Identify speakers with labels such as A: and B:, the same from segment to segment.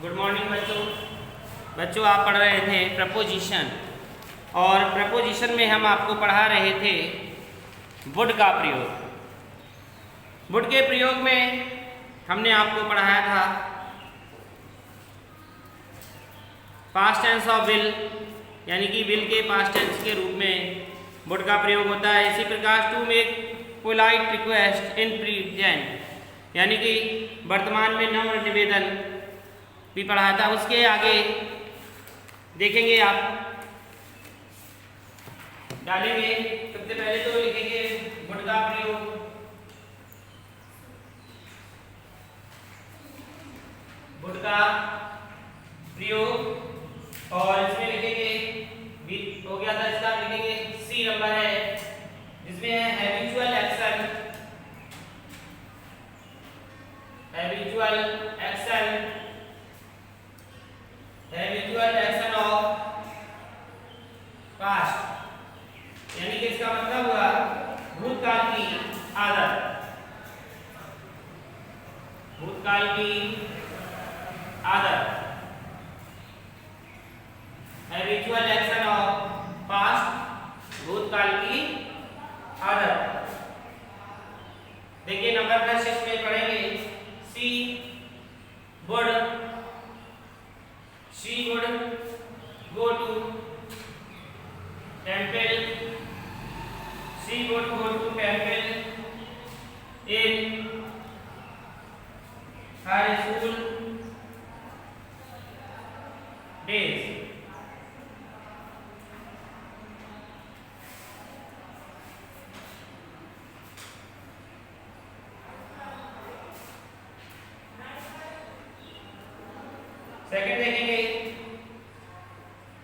A: Good morning बच्चों आप पढ़ रहे थे प्रपोजिशन और प्रपोजिशन में हम आपको पढ़ा रहे थे वुड का प्रयोग। वुड के प्रयोग में हमने आपको पढ़ाया था पास्ट टेंस ऑफ विल, यानी कि विल के पास्ट टेंस के रूप में वुड का प्रयोग होता है। इसी प्रकार to make polite request in present, यानी कि वर्तमान में नम्र निवेदन भी पढ़ा था। उसके आगे देखेंगे आप डालेंगे। सबसे पहले तो लिखेंगे वुड का प्रयोग, वुड का प्रयोग, और इसमें लिखेंगे हो गया था इसका, लिखेंगे सी नंबर है जिसमें है habitual action, habitual action, habitual action of past, यानी कि इसका मतलब हुआ भूतकाल की आदत, भूतकाल की आदत, हैबिचुअल एक्शन ऑफ पास्ट, भूतकाल की आदत। देखिए नंबर प्लस इसमें पढ़ेंगे सी would, she would go to temple, she would go to temple in her school days। Second देखेंगे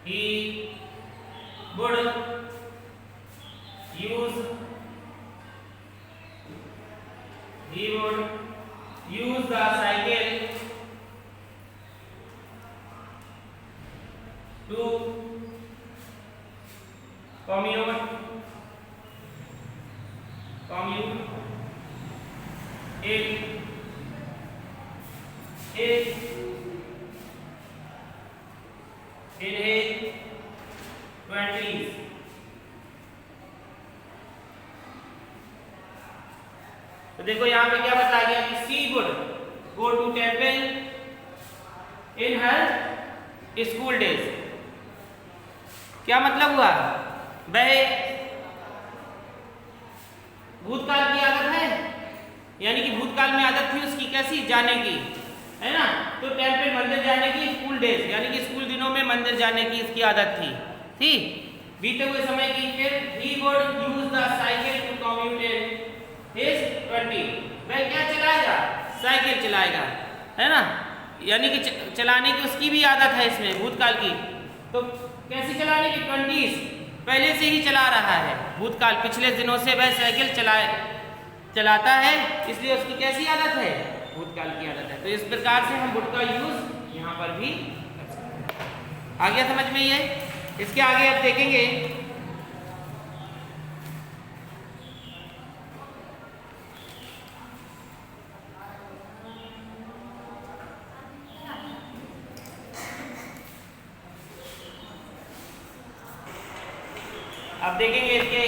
A: he would use the cycle to commute in his 20s। तो देखो यहाँ पे क्या बताया गया कि she would go to temple in her school days. क्या मतलब हुआ? वह भूतकाल की आदत है, यानी कि भूतकाल में आदत थी उसकी कैसी, जाने की, है ना। तो टेम्पल मंदिर जाने की, स्कूल डेज यानी कि स्कूल दिनों में मंदिर जाने की इसकी आदत थी बीते हुए समय की। फिर he would use the cycle to commute in his 20। वह क्या चलाएगा? साइकिल चलाएगा, है ना, यानी कि चलाने की उसकी भी आदत है इसमें भूतकाल की। तो कैसी चलाने की? 20s, पहले से ही चला रहा है भूतकाल, पिछले दिनों से वह साइकिल चलाता है, इसलिए उसकी कैसी आदत है? भूतकाल की आदत है। तो इस प्रकार से हम वुड का यूज यहाँ पर भी कर सकते हैं। आ गया समझ में ये? इसके आगे अब देखेंगे इसके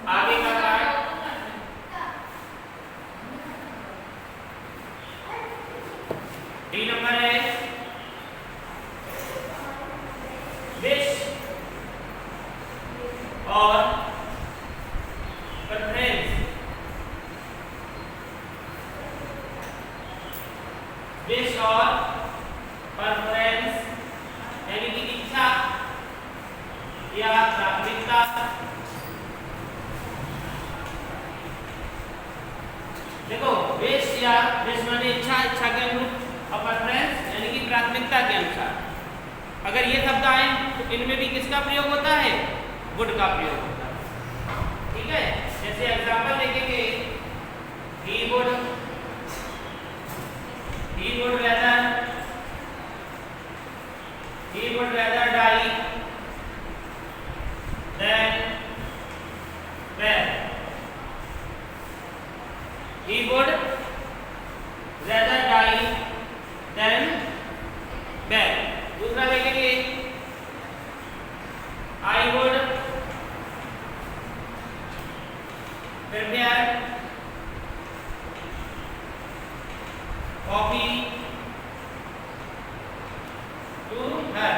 A: आगे का पार्ट। डी नंबर है विश और प्रेफरेंस। विश और प्रेफरेंस यानी कि इच्छा या प्राथमिकता। देखो विश या विश माने इच्छा, इच्छा के अनुरूप, और प्रेफरेंस यानी कि प्राथमिकता के अनुसार। अगर ये शब्द आए तो इनमें भी किसका प्रयोग होता है? वुड का प्रयोग होता है। ठीक है, जैसे एग्जांपल देखेंगे he would rather die than where he would rather die than to her.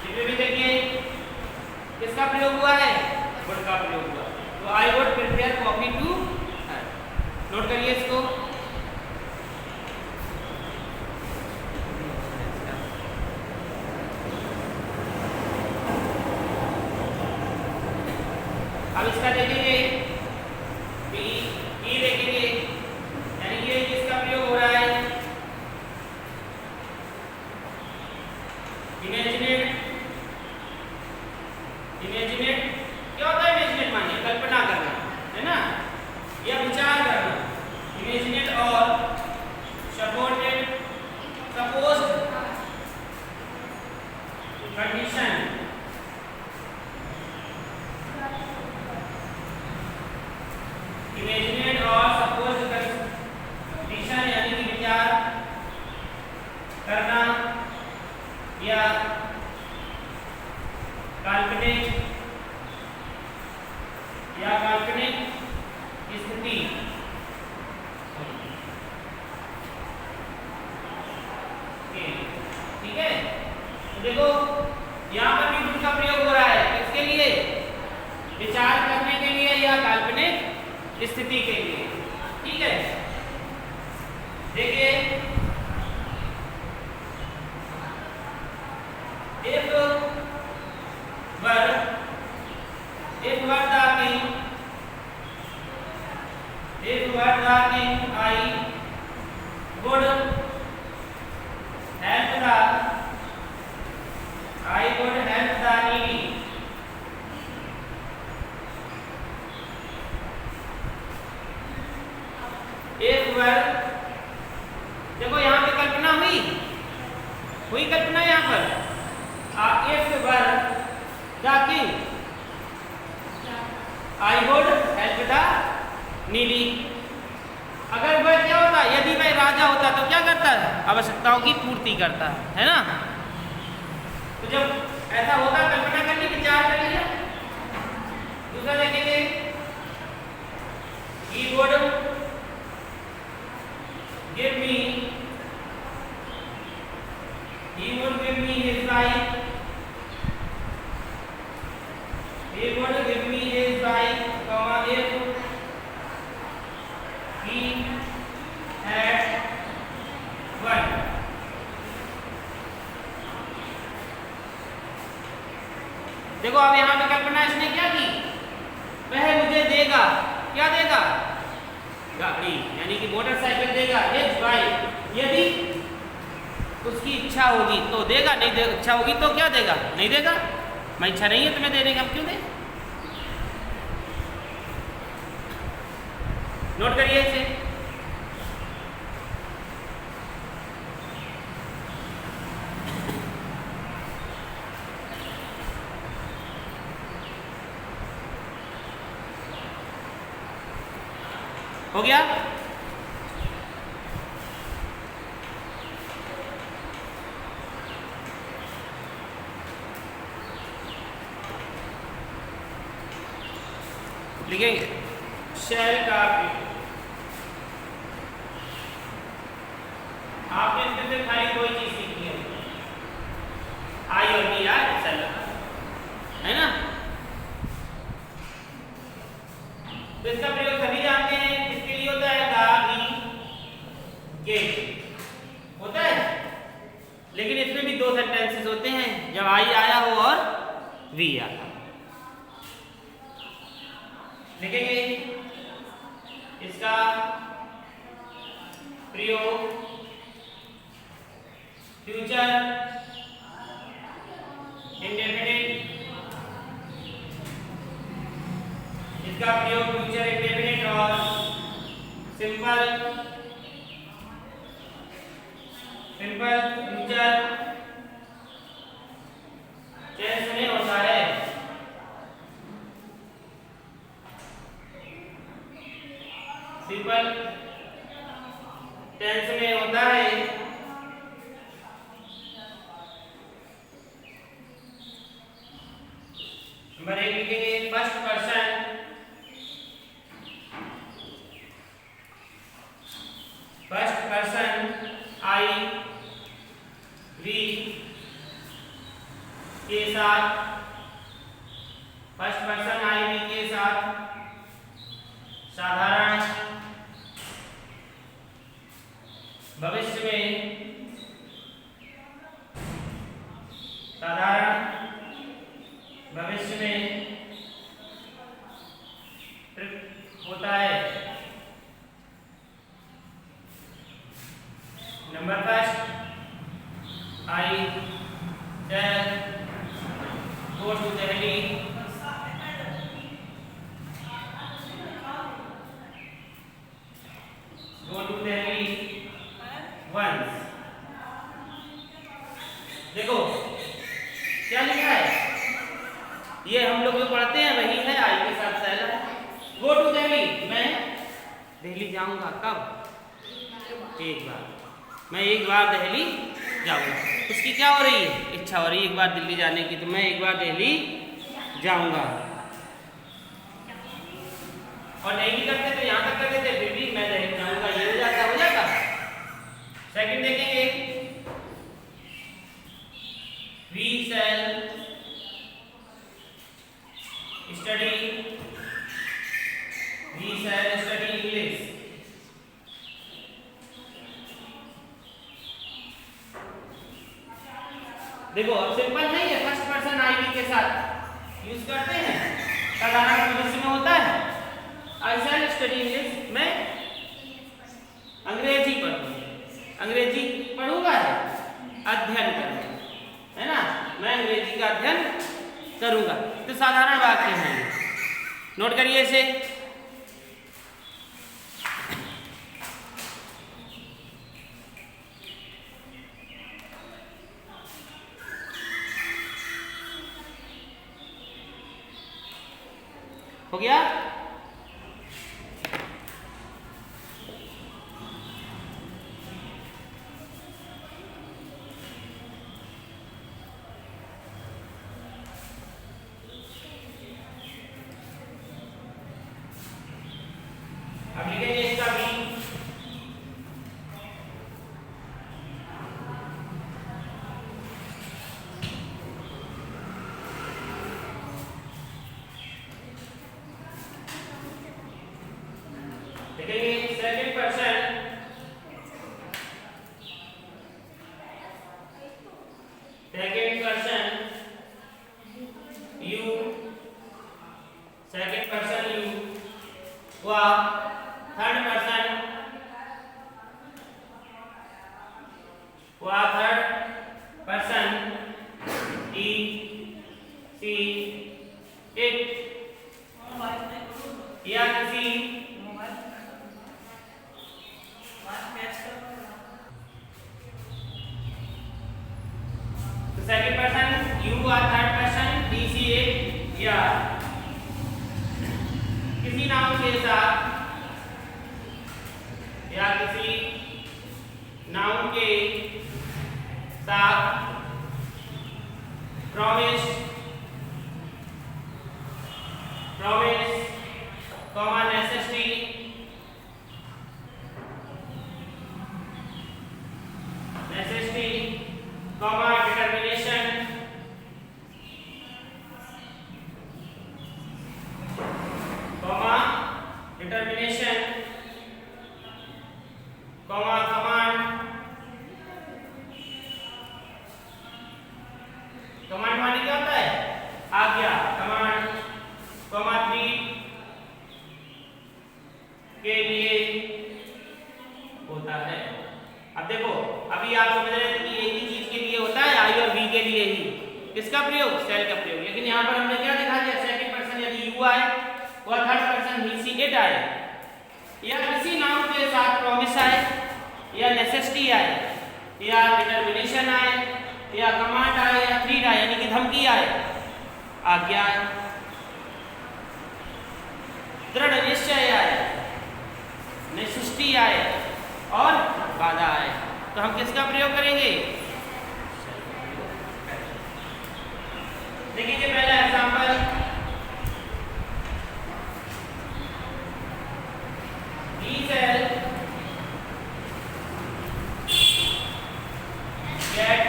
A: इसमें भी देखिए किसका प्रयोग हुआ है, वुड का प्रयोग हुआ। तो I would prepare coffee to her. Note करिए इसको। अब इसका देखेंगे ई देखेंगे, यानी ये किसका प्रयोग हो रहा है, इमेजिनेट। इमेजिनेट क्या होता है, इमेजिनेट मानिए कल्पना करना, है ना, या विचार करना। इमेजिनेट और सपोर्टेड सपोज्ड कंडीशन। इमेजिनेट और सपोज्ड कंडीशन यानी कि विचार करना या काल्पनिक स्थिति। ठीक है, तो देखो यहाँ पर भी वुड का प्रयोग हो रहा है, किसके लिए, विचार करने के लिए या काल्पनिक स्थिति के लिए। ठीक है, देखिए if were the king I would help the needy। if were, देखो यहाँ पे कल्पना हुई कल्पना यहाँ पर। if were the king I would help the needy। अगर वह क्या होता, यदि वह राजा होता तो क्या करता है, आवश्यकताओं की पूर्ति करता है ना। तो जब ऐसा होता, कल्पना कर ली, विचार कर लिया। दूसरा देखेंगे, he would give me his wife। He would give me his wife, if he had one। देखो अब यहाँ पे कल्पना इसने क्या की, वह मुझे देगा, क्या देगा, गाड़ी यानी कि मोटरसाइकिल देगा, his wife, यदि उसकी इच्छा होगी तो देगा, नहीं दे इच्छा होगी तो क्या देगा, नहीं देगा। मैं इच्छा नहीं है तुम्हें देने का, हम क्यों दे। नोट करिए इसे। हो गया। लिखेंगे शैल का आपने इसमें से खाली कोई चीज सीखी है, आई और बी यार, है ना। तो इसका प्रयोग सभी जानते हैं, किसके लिए होता है, गा ई के होता है। लेकिन इसमें भी दो सेंटेंसेस होते हैं, जब आई आया हो और वी आया। लिखेंगे इसका प्रयोग फ्यूचर इंडेफिनिट, इसका प्रयोग फ्यूचर इंडेफिनिट और सिंपल फ्यूचर टेंस में होता है। सिंपल टेंस में होता है। नंबर 1 लिखेंगे फर्स्ट पर्सन आई के साथ, फर्स्ट पर्सन आई वी के साथ साधारण भविष्य में होता है। Number first, I shall go to Delhi once। देखो क्या लिखा है, ये हम लोग जो पढ़ते हैं वही है, आई के साथ शैल है। गो टू दिल्ली, मैं दिल्ली जाऊंगा। कब? एक बार, मैं एक बार दिल्ली जाऊंगा। उसकी क्या हो रही है? इच्छा हो रही है एक बार दिल्ली जाने की, तो मैं एक बार दिल्ली जाऊंगा। और नहीं भी करते तो यहाँ तक कर देते, फिर भी मैं दिल्ली जाऊंगा, ये हो जाता। सेकंड देखेंगे, वी शैल स्टडी इंग्लिश। देखो अब सिंपल नहीं है, फर्स्ट पर्सन आई वी के साथ यूज करते हैं, साधारण भविष्य में होता है। आई शैल स्टडी इंग्लिश, मैं अंग्रेजी पढ़ूंगा है, अध्ययन करूंगा, है ना, मैं अंग्रेजी का अध्ययन करूंगा। तो साधारण वाक्य है, नोट करिए इसे। हो गया? अब लिखेंगे इसका भी। लिखेंगे second person you, second person you व third person he she it, या किसी सेकंड पर्सन यू और third person he she it, या किसी नाउन के साथ, या किसी नाउन के साथ promise, comma necessity, comma determination, comma command माने क्या होता है? आज्ञा, कमांड, कॉमा 3 के लिए होता है। अब देखो, अभी आप समझ रहे थे कि एक ही चीज के लिए होता है, आई और वी के लिए ही। किसका प्रयोग? शैल का प्रयोग। लेकिन यहाँ पर हमने क्या दिखा दिया? सेकंड पर्सन यदि यू आए और third person he see it आए, या किसी नाउन के साथ प्रॉमिस आए, या नेसेसिटी आए, या डिटर्मिनेशन आए, या कमांड आए, या थ्रेट आए यानी कि धमकी आए, आज्ञा आए, दृढ़ निश्चय आए, नेसेसिटी आए और बाधा आए, तो हम किसका प्रयोग करेंगे? देखिए पहला example, he shall get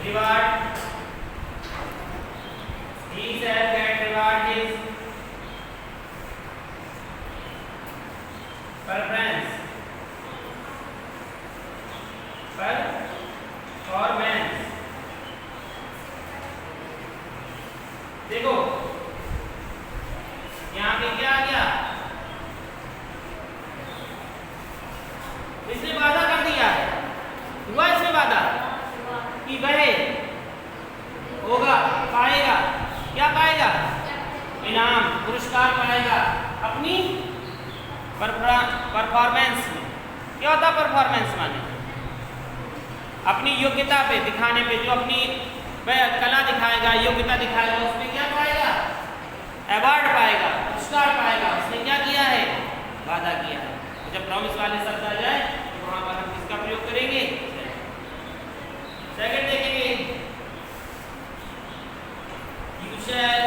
A: reward performance. देखो यहाँ पे क्या आ गया, इसने वादा कर दिया है, हुआ इसमें वादा कि वह होगा, पाएगा, क्या पाएगा, इनाम, पुरस्कार पाएगा अपनी परफॉर्मेंस में। क्या होता है परफॉर्मेंस माने? अपनी योग्यता पे दिखाने पे, जो अपनी वह कला दिखाएगा, योग्यता दिखाएगा, उसमें क्या पाएगा, अवार्ड पाएगा, पुरस्कार पाएगा। उसने क्या किया है, वादा किया है। तो जब प्रॉमिस वाले शब्द आ जाए तो वहां पर हम किसका प्रयोग करेंगे, सेकंड देखेंगे, यू शैल।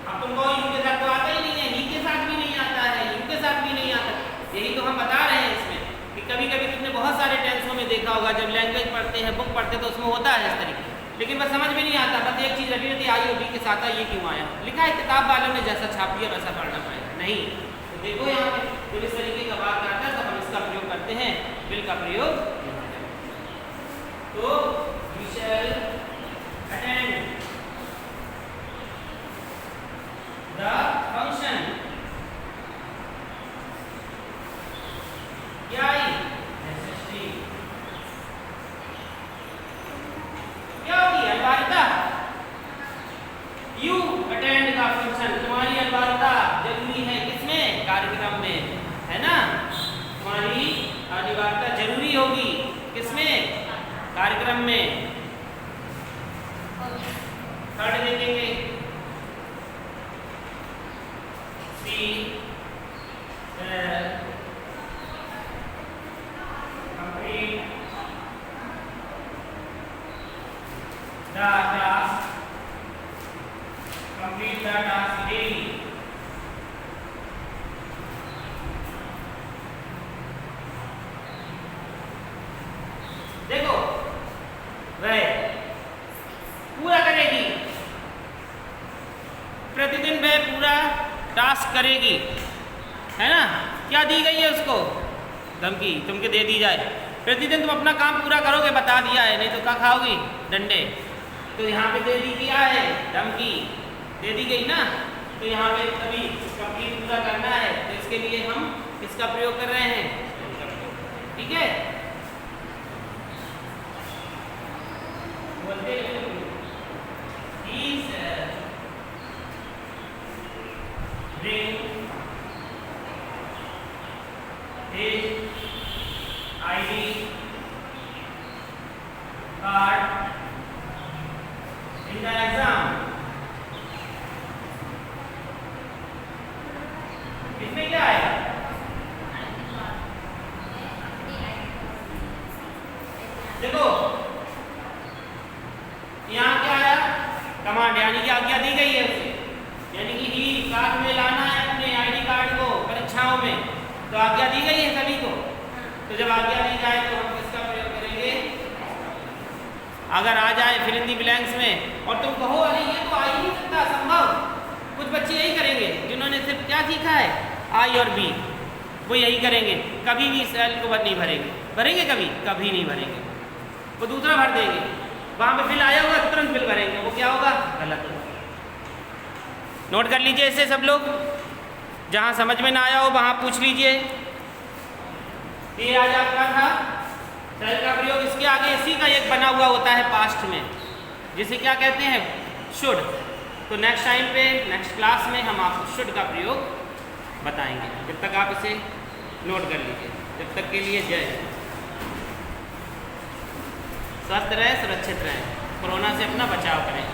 A: अब तुमको यू के साथ तो आता ही नहीं है, ही के साथ भी नहीं आता है, यू के साथ भी नहीं आता। यही तो हम बता रहे हैं इसमें कि कभी कभी तुमने बहुत सारे टेंसों में देखा होगा, जब लैंग्वेज पढ़ते हैं, बुक पढ़ते हैं, तो उसमें होता है इस तरीके, लेकिन बस समझ में नहीं आता। बस एक चीज़ रटी रहती, आई और बी के साथ ये क्यों आया, लिखा है किताब वालों ने जैसा छाप दिया वैसा पढ़ना पड़ेगा, नहीं। तो देखो यहाँ पे जब इस तरीके का बात आता है तो हम इसका प्रयोग करते हैं, विल का प्रयोग। तो we shall attend the function. क्या आई, क्या होगी अनिवार्यता, यू अटेंड का फंक्शन, तुम्हारी अनिवार्यता जरूरी है किसमें, कार्यक्रम में, है ना। तुम्हारी अनिवार्यता जरूरी होगी किसमें, कार्यक्रम में। थर्ड देखेंगे, सी complete the task, complete the task daily। देखो वह पूरा करेगी, प्रतिदिन वह पूरा टास्क करेगी, है ना। क्या दी गई है उसको, धमकी, तुमको दे दी जाए, प्रतिदिन तुम अपना काम पूरा करोगे, बता दिया है, नहीं तो क्या खाओगी, डंडे। तो यहाँ पे दे दी क्या है, धमकी दे दी गई ना। तो यहाँ पे अभी कंप्लीट पूरा करना है, तो इसके लिए हम किसका प्रयोग कर रहे हैं, ठीक है। बोलते bring his ID card in the exam। इसमें क्या आएगा, देखो यहाँ क्या आया, कमांड, यानी कि आज्ञा दी गई है उसे, यानी कि ही साथ में लाना है अपने आईडी कार्ड को परीक्षाओं में, तो आज्ञा दी गई है सभी को। तो जब आज्ञा दी जाए तो हम किसका प्रयोग करेंगे, अगर आ जाए फिल इन दी ब्लैंक्स में, और तुम कहो अरे ये तो आ ही नहीं सकता, संभव, कुछ बच्चे यही करेंगे जिन्होंने सिर्फ क्या सीखा है, आई और बी, वो यही करेंगे, कभी भी सेल को नहीं भरेंगे, भरेंगे कभी, कभी नहीं भरेंगे, वो दूसरा भर देंगे, वहाँ पे फिल आया होगा तुरंत फिल भरेंगे, वो क्या होगा, गलत होगा। नोट कर लीजिए इसे सब लोग, जहाँ समझ में ना आया हो वहाँ पूछ लीजिए। ये आज आपका था सेल का प्रयोग। इसके आगे इसी का एक बना हुआ होता है पास्ट में, जिसे क्या कहते हैं, शुड। तो नेक्स्ट टाइम पे, नेक्स्ट क्लास में हम आपको शुड का प्रयोग बताएंगे। जब तक आप इसे नोट कर लीजिए। जब तक के लिए जय। स्वस्थ रहें, सुरक्षित रहें, कोरोना से अपना बचाव करें।